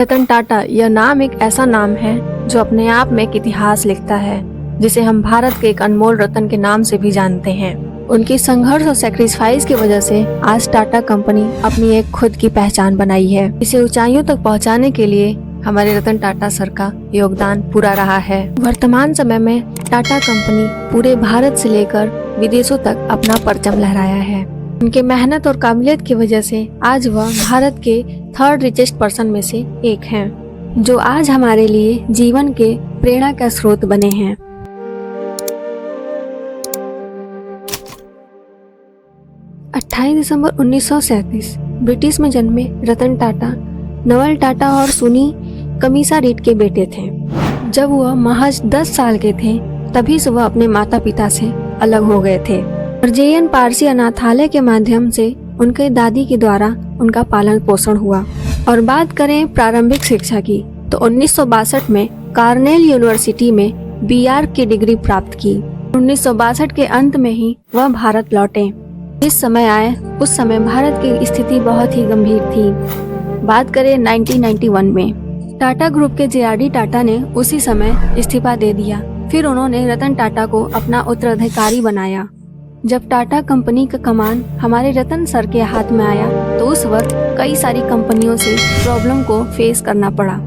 रतन टाटा यह नाम एक ऐसा नाम है जो अपने आप में एक इतिहास लिखता है, जिसे हम भारत के एक अनमोल रत्न के नाम से भी जानते हैं। उनकी संघर्ष और सैक्रिफाइस की वजह से आज टाटा कंपनी अपनी एक खुद की पहचान बनाई है। इसे ऊंचाइयों तक पहुंचाने के लिए हमारे रतन टाटा सर का योगदान पूरा रहा है। वर्तमान समय में टाटा कंपनी पूरे भारत से लेकर विदेशों तक अपना परचम लहराया है। उनके मेहनत और काबिलियत की वजह से आज वह भारत के 3rd रिचेस्ट पर्सन में से एक हैं, जो आज हमारे लिए जीवन के प्रेरणा का स्रोत बने हैं। दिसंबर 1937 ब्रिटिश में जन्मे रतन टाटा नवल टाटा और सुनी कमीसा रीड के बेटे थे। जब वह महज 10 साल के थे तभी से वह अपने माता पिता से अलग हो गए थे और JN पारसी अनाथालय के माध्यम से उनके दादी के द्वारा उनका पालन पोषण हुआ। और बात करें प्रारंभिक शिक्षा की तो 1962 में कार्नेल यूनिवर्सिटी में BR की डिग्री प्राप्त की। 1962 के अंत में ही वह भारत लौटे। जिस समय आए उस समय भारत की स्थिति बहुत ही गंभीर थी। बात करें 1991 में टाटा ग्रुप के JRD टाटा ने उसी समय इस्तीफा दे दिया। फिर उन्होंने रतन टाटा को अपना उत्तराधिकारी बनाया। जब टाटा कंपनी का कमान हमारे रतन सर के हाथ में आया तो उस वक्त कई सारी कंपनियों से प्रॉब्लम को फेस करना पड़ा,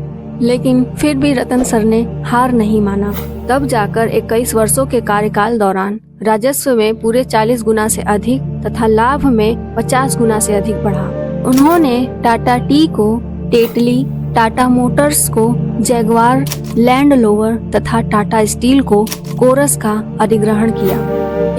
लेकिन फिर भी रतन सर ने हार नहीं माना। तब जाकर 21 वर्षों के कार्यकाल दौरान राजस्व में पूरे 40 गुना से अधिक तथा लाभ में 50 गुना से अधिक बढ़ा। उन्होंने टाटा टी को टेटली, टाटा मोटर्स को जैगवार लैंड रोवर तथा टाटा स्टील को कोरस का अधिग्रहण किया।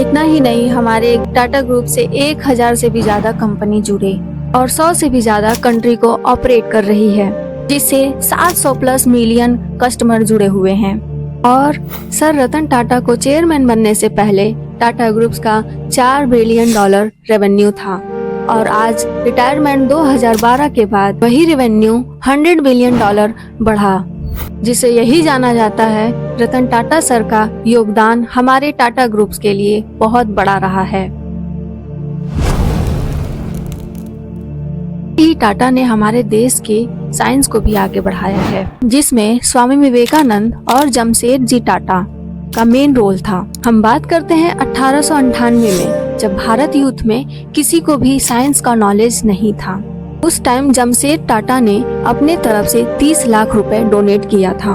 इतना ही नहीं, हमारे टाटा ग्रुप से 1000 से भी ज्यादा कंपनी जुड़े और 100 से भी ज्यादा कंट्री को ऑपरेट कर रही है, जिससे 700+ मिलियन कस्टमर जुड़े हुए हैं। और सर रतन टाटा को चेयरमैन बनने से पहले टाटा ग्रुप्स का $4 बिलियन रेवेन्यू था और आज रिटायरमेंट 2012 के बाद वही रेवेन्यू $100 बिलियन बढ़ा, जिसे यही जाना जाता है रतन टाटा सर का योगदान हमारे टाटा ग्रुप्स के लिए बहुत बड़ा रहा है। टाटा ने हमारे देश के साइंस को भी आगे बढ़ाया है, जिसमें स्वामी विवेकानंद और जमशेदजी टाटा का मेन रोल था। हम बात करते हैं 1898 में, जब भारत यूथ में किसी को भी साइंस का नॉलेज नहीं था। उस टाइम जमशेद टाटा ने अपने तरफ से 30 लाख रुपए डोनेट किया था,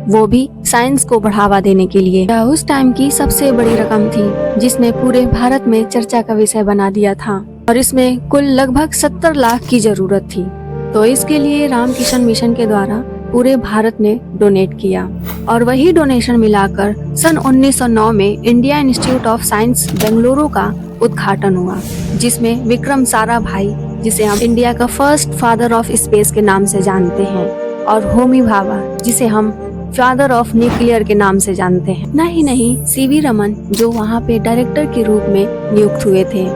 वो भी साइंस को बढ़ावा देने के लिए। यह उस टाइम की सबसे बड़ी रकम थी, जिसने पूरे भारत में चर्चा का विषय बना दिया था और इसमें कुल लगभग 70 लाख की जरूरत थी। तो इसके लिए रामकिशन मिशन के द्वारा पूरे भारत ने डोनेट किया और वही डोनेशन मिलाकर सन 1909 में India institute of science Bengaluru का उद्घाटन हुआ, जिसमें विक्रम साराभाई, जिसे हम इंडिया का फर्स्ट फादर ऑफ स्पेस के नाम से जानते हैं, और होमी भाभा, जिसे हम फादर ऑफ न्यूक्लियर के नाम से जानते हैं। नहीं, CV रमन, जो वहाँ पे डायरेक्टर के रूप में नियुक्त हुए थे।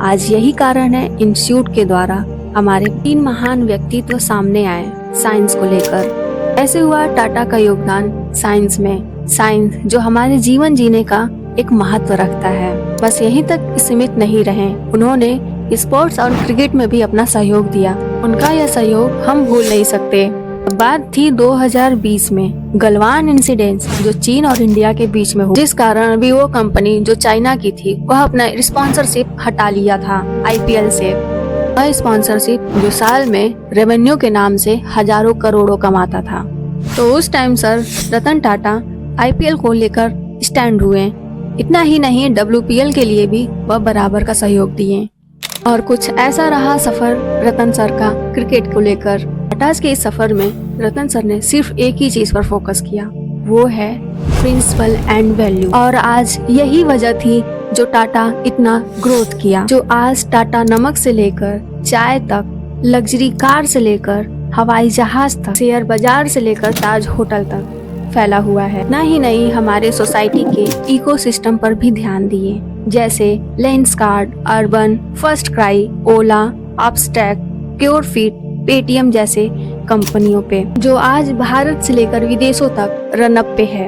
आज यही कारण है इंस्टीट्यूट के द्वारा हमारे 3 महान व्यक्तित्व सामने आए साइंस को लेकर। ऐसे हुआ टाटा का योगदान साइंस में, साइंस जो हमारे जीवन जीने का एक महत्व रखता है। बस यहीं तक सीमित नहीं रहे, उन्होंने स्पोर्ट्स और क्रिकेट में भी अपना सहयोग दिया। उनका यह सहयोग हम भूल नहीं सकते। बात थी 2020 में गलवान इंसिडेंट जो चीन और इंडिया के बीच में हुआ, जिस कारण वीवो कंपनी जो चाइना की थी वह अपना स्पॉन्सरशिप हटा लिया था IPL से। वह स्पॉन्सरशिप जो साल में रेवेन्यू के नाम से हजारों करोड़ों कमाता था। तो उस time sir Ratan Tata IPL को लेकर स्टैंड हुए। इतना ही नहीं, WPL के लिए भी वह बराबर का सहयोग दिए। और कुछ ऐसा रहा सफर रतन सर का क्रिकेट को लेकर। टाटा के इस सफर में रतन सर ने सिर्फ एक ही चीज पर फोकस किया, वो है प्रिंसिपल एंड वैल्यू। और आज यही वजह थी जो टाटा इतना ग्रोथ किया, जो आज टाटा नमक से लेकर चाय तक, लग्जरी कार से लेकर हवाई जहाज तक, शेयर बाजार से लेकर ताज होटल तक फैला हुआ है। नहीं, हमारे सोसाइटी के इकोसिस्टम पर भी ध्यान दिए, जैसे लेंसकार्ट, अर्बन, फर्स्ट क्राई, ओला, अपस्टैक, प्योरफिट, पेटीएम जैसे कंपनियों पे, जो आज भारत से लेकर विदेशों तक रनअप पे है।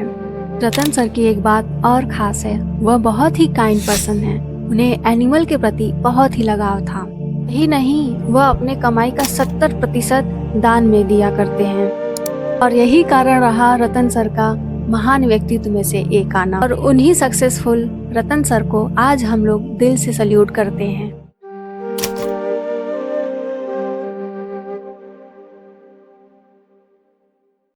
रतन सर की एक बात और खास है, वह बहुत ही काइंड पर्सन है। उन्हें एनिमल के प्रति बहुत ही लगाव था। ही नहीं, वह अपने कमाई का 70% दान में दिया करते हैं। और यही कारण रहा रतन सर का महान व्यक्तित्व में से एक आना। और उन्हीं सक्सेसफुल रतन सर को आज हम लोग दिल से सल्यूट करते हैं।